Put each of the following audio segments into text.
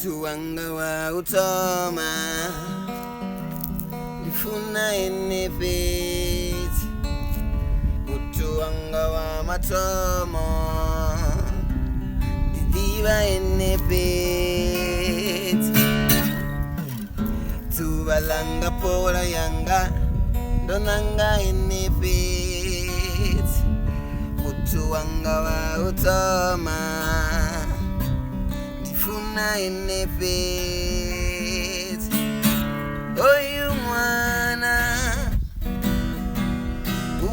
Mutu wanga wa utoma Lifuna enefeti Mutu wanga wa matomo Didiva enefeti Tubalanga pora yanga Donanga enefeti Mutu wanga wa utoma Funa enefet Oyu mwana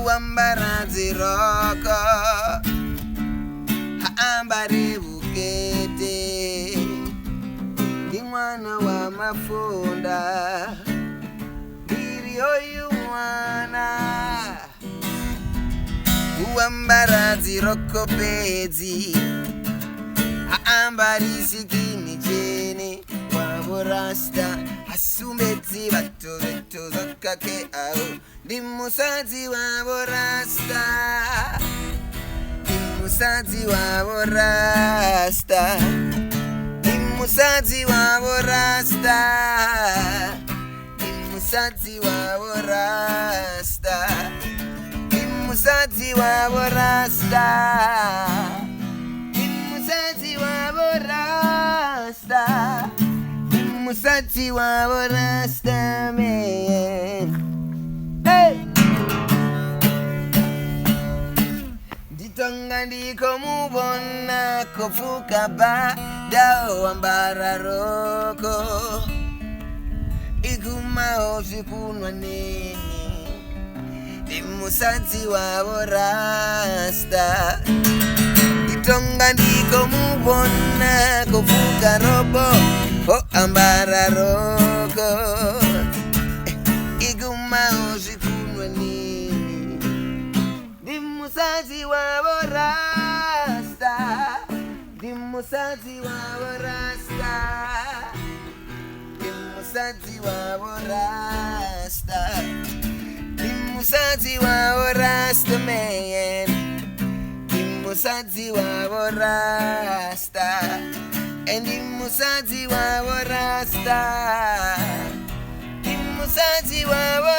Uambara ziroko Haambari bukete Ni mwana wa mafunda Biri oyu mwana Uambara ziroko pezi Ambari sikini chene Vho Rasta Asumeti vato veto zakake au Dimusazi wa Vho Rasta Dimusazi wa Vho Rasta Dimusazi wa Vho Rasta Dimusazi wa Vho Rasta Dimusazi wa Vho Rasta Musati wa Vho Rasta Musati wa Vho Rasta man Hey Ditonga ndiko mubona kofuka ba Dao ambara roko Iguma ofikunwa nini Dimusati wa Vho Rasta Tonga ndiko mubona kofuka robo O ambara roko Iguma ozikunwa nini Dimusazi wa Vho Rasta Dimusazi wa Vho Rasta Dimusazi wa Vho Rasta Dimusazi wa Vho Rasta man Musazi wa Vho Rasta And Musazi wa Vho Rasta Musazi wa Vho